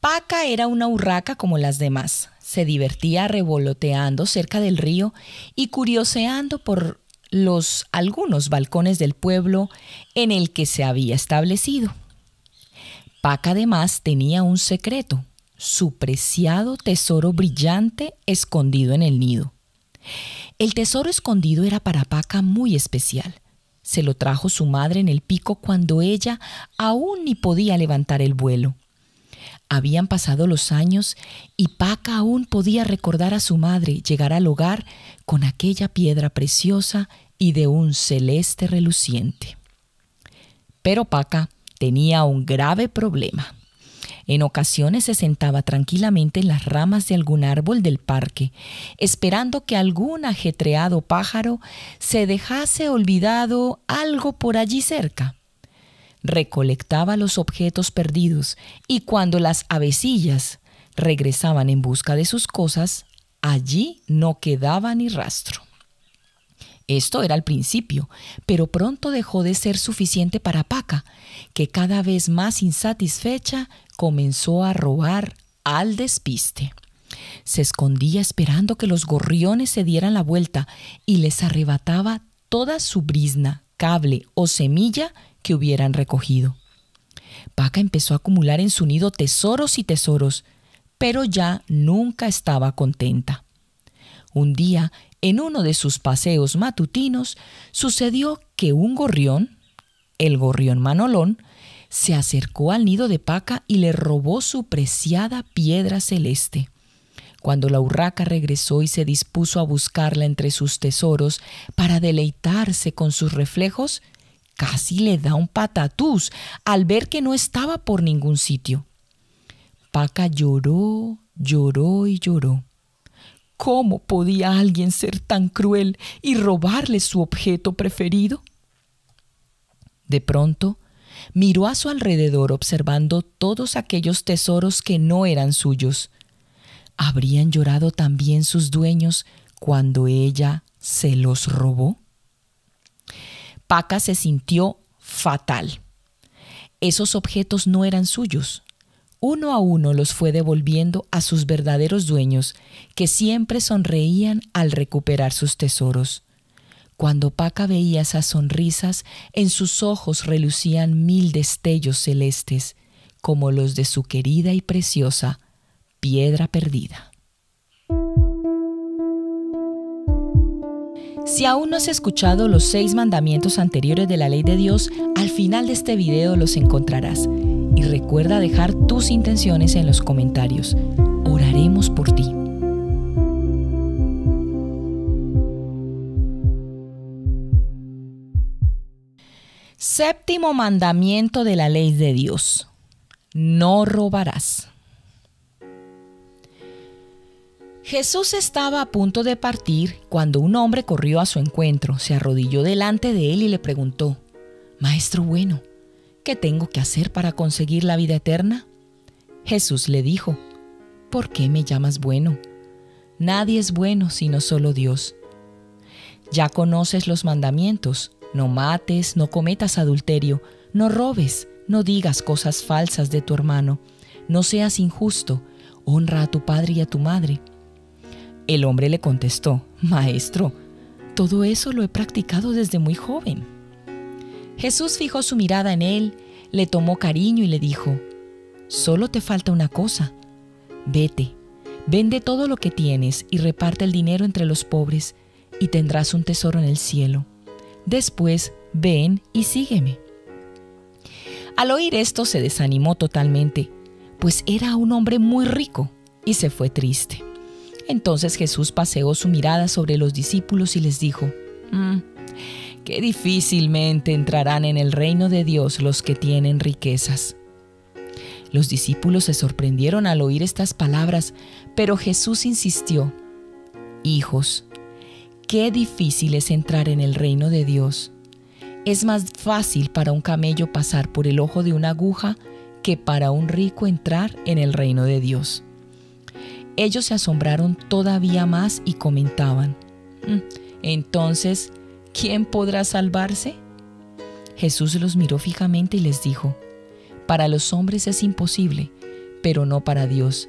Paca era una urraca como las demás. Se divertía revoloteando cerca del río y curioseando por algunos balcones del pueblo en el que se había establecido. Paca además tenía un secreto, su preciado tesoro brillante escondido en el nido. El tesoro escondido era para Paca muy especial. Se lo trajo su madre en el pico cuando ella aún ni podía levantar el vuelo. Habían pasado los años y Paca aún podía recordar a su madre llegar al hogar con aquella piedra preciosa y de un celeste reluciente. Pero Paca tenía un grave problema. En ocasiones se sentaba tranquilamente en las ramas de algún árbol del parque, esperando que algún ajetreado pájaro se dejase olvidado algo por allí cerca. Recolectaba los objetos perdidos y cuando las avecillas regresaban en busca de sus cosas, allí no quedaba ni rastro. Esto era al principio, pero pronto dejó de ser suficiente para Paca, que cada vez más insatisfecha comenzó a robar al despiste. Se escondía esperando que los gorriones se dieran la vuelta y les arrebataba toda su brizna, cable o semilla que hubieran recogido. Paca empezó a acumular en su nido tesoros y tesoros, pero ya nunca estaba contenta. Un día, en uno de sus paseos matutinos, sucedió que un gorrión, el gorrión Manolón, se acercó al nido de Paca y le robó su preciada piedra celeste. Cuando la urraca regresó y se dispuso a buscarla entre sus tesoros para deleitarse con sus reflejos, casi le da un patatús al ver que no estaba por ningún sitio. Paca lloró, lloró y lloró. ¿Cómo podía alguien ser tan cruel y robarle su objeto preferido? De pronto, miró a su alrededor observando todos aquellos tesoros que no eran suyos. ¿Habrían llorado también sus dueños cuando ella se los robó? Paca se sintió fatal. Esos objetos no eran suyos. Uno a uno los fue devolviendo a sus verdaderos dueños, que siempre sonreían al recuperar sus tesoros. Cuando Paca veía esas sonrisas, en sus ojos relucían 1000 destellos celestes, como los de su querida y preciosa piedra perdida. Si aún no has escuchado los 6 mandamientos anteriores de la ley de Dios, al final de este video los encontrarás. Y recuerda dejar tus intenciones en los comentarios. Oraremos por ti. Séptimo mandamiento de la ley de Dios. No robarás. Jesús estaba a punto de partir cuando un hombre corrió a su encuentro, se arrodilló delante de él y le preguntó: «Maestro bueno, ¿qué tengo que hacer para conseguir la vida eterna?» Jesús le dijo: «¿Por qué me llamas bueno? Nadie es bueno sino solo Dios. Ya conoces los mandamientos: no mates, no cometas adulterio, no robes, no digas cosas falsas de tu hermano, no seas injusto, honra a tu padre y a tu madre». El hombre le contestó: «Maestro, todo eso lo he practicado desde muy joven». Jesús fijó su mirada en él, le tomó cariño y le dijo: «Solo te falta una cosa. Vete, vende todo lo que tienes y reparte el dinero entre los pobres y tendrás un tesoro en el cielo. Después, ven y sígueme». Al oír esto se desanimó totalmente, pues era un hombre muy rico y se fue triste. Entonces Jesús paseó su mirada sobre los discípulos y les dijo: «Qué difícilmente entrarán en el reino de Dios los que tienen riquezas». Los discípulos se sorprendieron al oír estas palabras, pero Jesús insistió: «Hijos, qué difícil es entrar en el reino de Dios. Es más fácil para un camello pasar por el ojo de una aguja que para un rico entrar en el reino de Dios». Ellos se asombraron todavía más y comentaban: «Entonces, ¿quién podrá salvarse?». Jesús los miró fijamente y les dijo: «Para los hombres es imposible, pero no para Dios,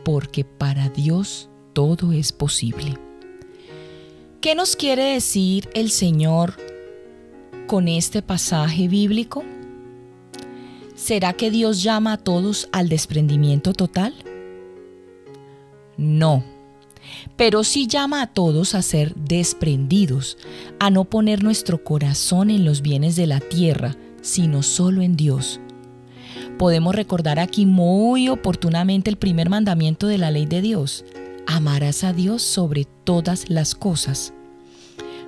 porque para Dios todo es posible. ¿Qué nos quiere decir el Señor con este pasaje bíblico? ¿Será que Dios llama a todos al desprendimiento total? No, pero sí llama a todos a ser desprendidos, a no poner nuestro corazón en los bienes de la tierra, sino solo en Dios. Podemos recordar aquí muy oportunamente el primer mandamiento de la ley de Dios: amarás a Dios sobre todas las cosas.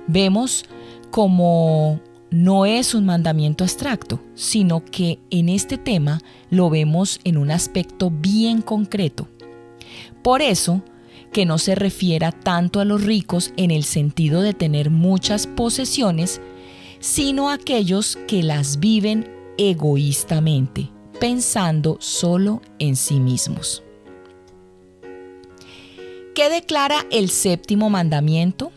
Vemos como no es un mandamiento abstracto, sino que en este tema lo vemos en un aspecto bien concreto. Por eso, que no se refiera tanto a los ricos en el sentido de tener muchas posesiones, sino a aquellos que las viven egoístamente, pensando solo en sí mismos. ¿Qué declara el séptimo mandamiento?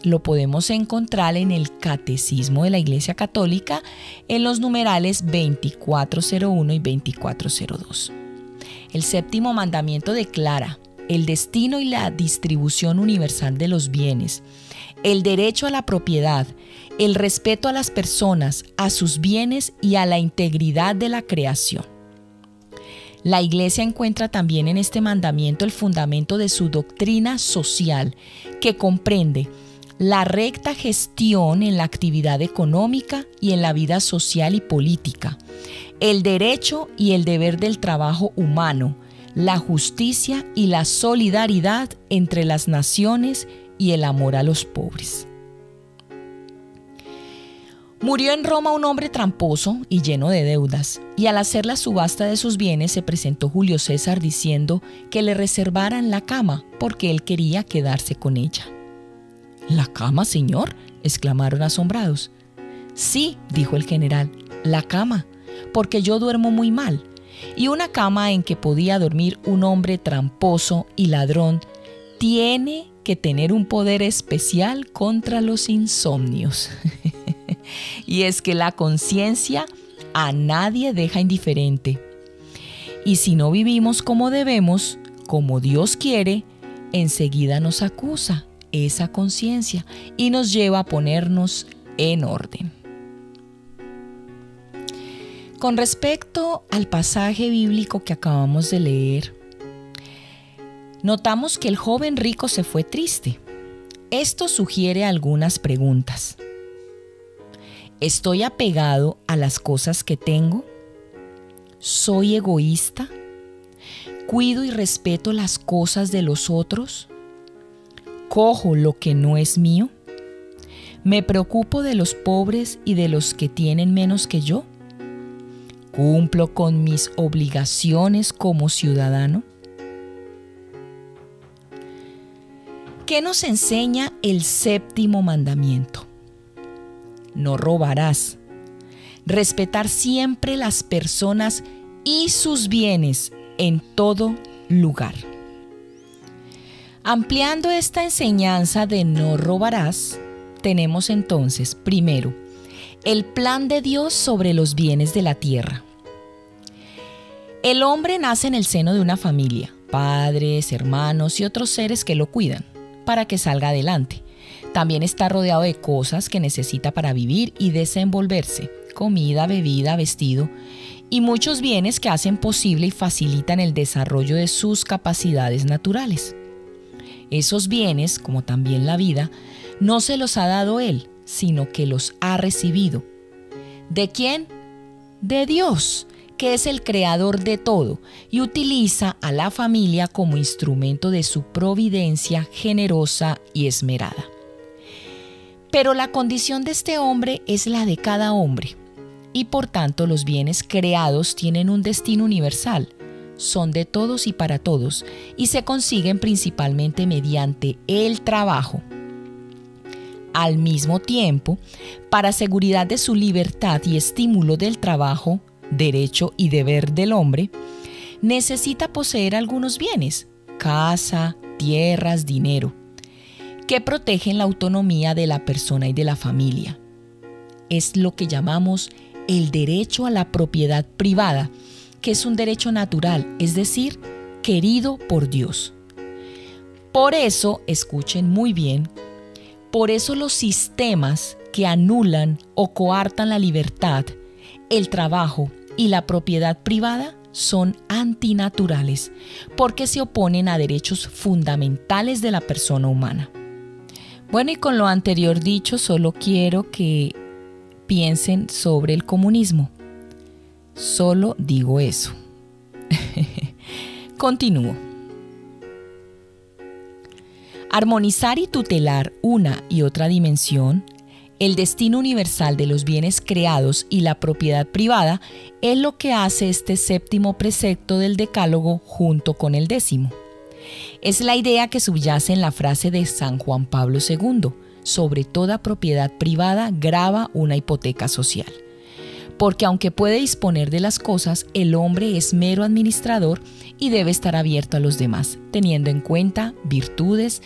Lo podemos encontrar en el Catecismo de la Iglesia Católica en los numerales 2401 y 2402. El séptimo mandamiento declara el destino y la distribución universal de los bienes, el derecho a la propiedad, el respeto a las personas, a sus bienes y a la integridad de la creación. La Iglesia encuentra también en este mandamiento el fundamento de su doctrina social, que comprende la recta gestión en la actividad económica y en la vida social y política, el derecho y el deber del trabajo humano, la justicia y la solidaridad entre las naciones y el amor a los pobres. Murió en Roma un hombre tramposo y lleno de deudas, y al hacer la subasta de sus bienes se presentó Julio César diciendo que le reservaran la cama porque él quería quedarse con ella. «¿La cama, señor?», exclamaron asombrados. «Sí», dijo el general, «la cama, porque yo duermo muy mal, y una cama en que podía dormir un hombre tramposo y ladrón tiene que tener un poder especial contra los insomnios». Y es que la conciencia a nadie deja indiferente. Y si no vivimos como debemos, como Dios quiere, enseguida nos acusa esa conciencia y nos lleva a ponernos en orden. Con respecto al pasaje bíblico que acabamos de leer, notamos que el joven rico se fue triste. Esto sugiere algunas preguntas. ¿Estoy apegado a las cosas que tengo? ¿Soy egoísta? ¿Cuido y respeto las cosas de los otros? ¿Cojo lo que no es mío? ¿Me preocupo de los pobres y de los que tienen menos que yo? ¿Cumplo con mis obligaciones como ciudadano? ¿Qué nos enseña el séptimo mandamiento? No robarás. Respetar siempre las personas y sus bienes en todo lugar. Ampliando esta enseñanza de no robarás, tenemos entonces, primero, el plan de Dios sobre los bienes de la tierra. El hombre nace en el seno de una familia, padres, hermanos y otros seres que lo cuidan para que salga adelante. También está rodeado de cosas que necesita para vivir y desenvolverse: comida, bebida, vestido y muchos bienes que hacen posible y facilitan el desarrollo de sus capacidades naturales. Esos bienes, como también la vida, no se los ha dado él, sino que los ha recibido. ¿De quién? De Dios, que es el creador de todo y utiliza a la familia como instrumento de su providencia generosa y esmerada. Pero la condición de este hombre es la de cada hombre, y por tanto los bienes creados tienen un destino universal, son de todos y para todos, y se consiguen principalmente mediante el trabajo. Al mismo tiempo, para seguridad de su libertad y estímulo del trabajo, derecho y deber del hombre, necesita poseer algunos bienes, casa, tierras, dinero, que protegen la autonomía de la persona y de la familia. Es lo que llamamos el derecho a la propiedad privada, que es un derecho natural, es decir, querido por Dios. Por eso, escuchen muy bien, por eso los sistemas que anulan o coartan la libertad, el trabajo y la propiedad privada son antinaturales, porque se oponen a derechos fundamentales de la persona humana. Bueno, y con lo anterior dicho, solo quiero que piensen sobre el comunismo. Solo digo eso. Continúo. Armonizar y tutelar una y otra dimensión, el destino universal de los bienes creados y la propiedad privada, es lo que hace este séptimo precepto del Decálogo junto con el 10º. Es la idea que subyace en la frase de San Juan Pablo II: sobre toda propiedad privada grava una hipoteca social. Porque aunque puede disponer de las cosas, el hombre es mero administrador y debe estar abierto a los demás, teniendo en cuenta virtudes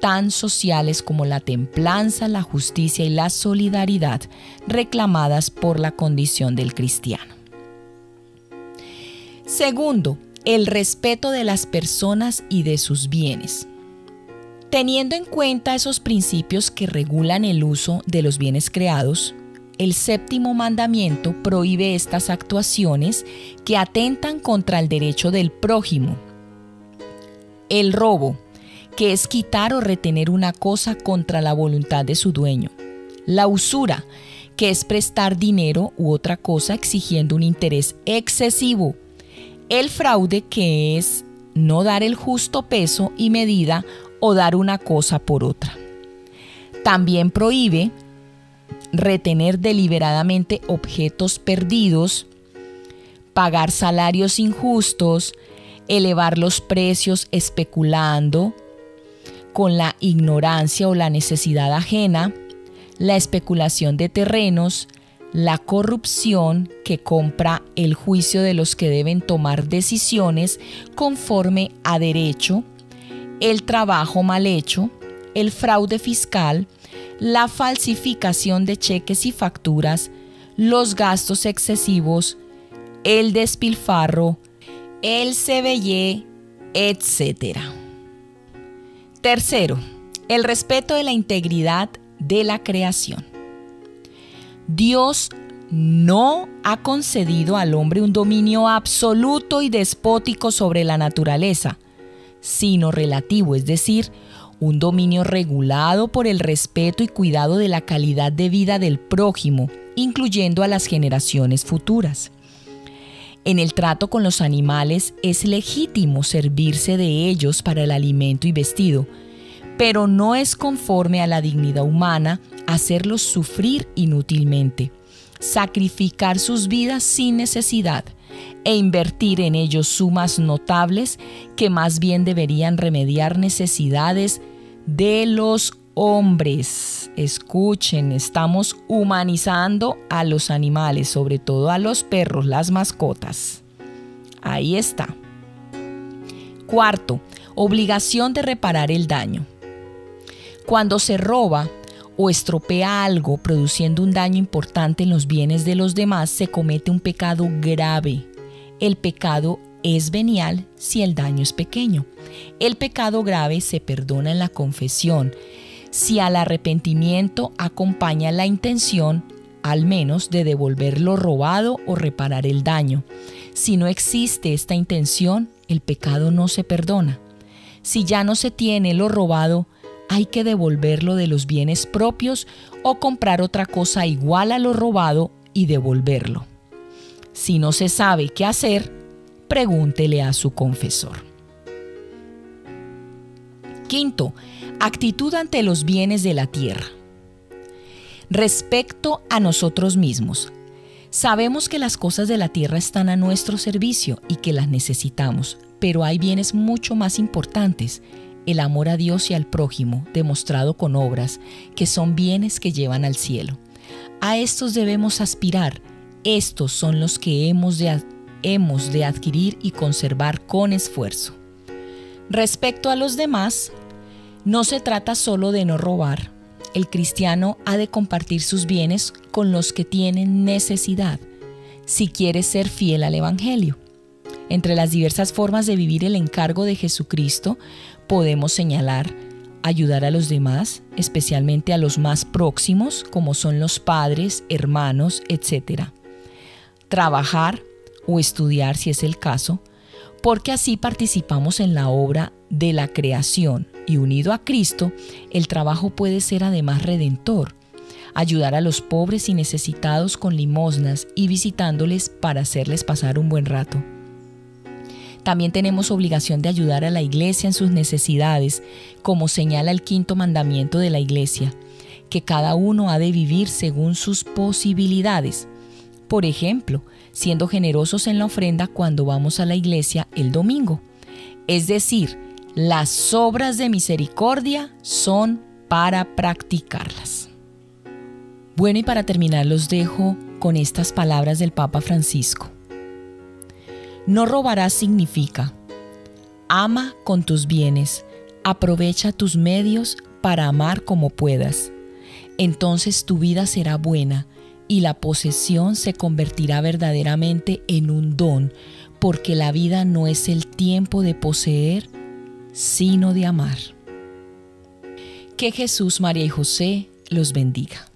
tan sociales como la templanza, la justicia y la solidaridad reclamadas por la condición del cristiano. Segundo, el respeto de las personas y de sus bienes. Teniendo en cuenta esos principios que regulan el uso de los bienes creados, el séptimo mandamiento prohíbe estas actuaciones que atentan contra el derecho del prójimo. El robo, que es quitar o retener una cosa contra la voluntad de su dueño. La usura, que es prestar dinero u otra cosa exigiendo un interés excesivo. El fraude, que es no dar el justo peso y medida o dar una cosa por otra. También prohíbe retener deliberadamente objetos perdidos, pagar salarios injustos, elevar los precios especulando con la ignorancia o la necesidad ajena, la especulación de terrenos, la corrupción que compra el juicio de los que deben tomar decisiones conforme a derecho, el trabajo mal hecho, el fraude fiscal, la falsificación de cheques y facturas, los gastos excesivos, el despilfarro, el cebellé, etc. Tercero, el respeto de la integridad de la creación. Dios no ha concedido al hombre un dominio absoluto y despótico sobre la naturaleza, sino relativo, es decir, un dominio regulado por el respeto y cuidado de la calidad de vida del prójimo, incluyendo a las generaciones futuras. En el trato con los animales es legítimo servirse de ellos para el alimento y vestido, pero no es conforme a la dignidad humana hacerlos sufrir inútilmente, sacrificar sus vidas sin necesidad e invertir en ellos sumas notables que más bien deberían remediar necesidades de los hombres. Escuchen, estamos humanizando a los animales, sobre todo a los perros, las mascotas. Ahí está. Cuarto, obligación de reparar el daño. Cuando se roba o estropea algo produciendo un daño importante en los bienes de los demás, se comete un pecado grave. El pecado es venial si el daño es pequeño. El pecado grave se perdona en la confesión si al arrepentimiento acompaña la intención, al menos, de devolver lo robado o reparar el daño. Si no existe esta intención, el pecado no se perdona. Si ya no se tiene lo robado, hay que devolverlo de los bienes propios o comprar otra cosa igual a lo robado y devolverlo. Si no se sabe qué hacer, pregúntele a su confesor. Quinto, actitud ante los bienes de la tierra. Respecto a nosotros mismos, sabemos que las cosas de la tierra están a nuestro servicio y que las necesitamos, pero hay bienes mucho más importantes. El amor a Dios y al prójimo, demostrado con obras, que son bienes que llevan al cielo. A estos debemos aspirar. Estos son los que hemos de adquirir y conservar con esfuerzo. Respecto a los demás, no se trata solo de no robar. El cristiano ha de compartir sus bienes con los que tienen necesidad, si quiere ser fiel al Evangelio. Entre las diversas formas de vivir el encargo de Jesucristo, podemos señalar ayudar a los demás, especialmente a los más próximos, como son los padres, hermanos, etc. Trabajar o estudiar, si es el caso, porque así participamos en la obra de la creación y unido a Cristo, el trabajo puede ser además redentor. Ayudar a los pobres y necesitados con limosnas y visitándoles para hacerles pasar un buen rato. También tenemos obligación de ayudar a la iglesia en sus necesidades, como señala el 5º mandamiento de la iglesia, que cada uno ha de vivir según sus posibilidades. Por ejemplo, siendo generosos en la ofrenda cuando vamos a la iglesia el domingo. Es decir, las obras de misericordia son para practicarlas. Bueno, y para terminar los dejo con estas palabras del Papa Francisco. No robarás significa: ama con tus bienes, aprovecha tus medios para amar como puedas. Entonces tu vida será buena y la posesión se convertirá verdaderamente en un don, porque la vida no es el tiempo de poseer, sino de amar. Que Jesús, María y José los bendiga.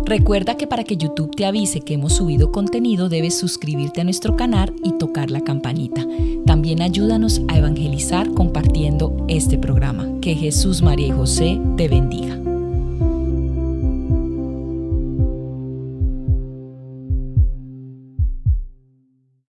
Recuerda que para que YouTube te avise que hemos subido contenido, debes suscribirte a nuestro canal y tocar la campanita. También ayúdanos a evangelizar compartiendo este programa. Que Jesús, María y José te bendiga.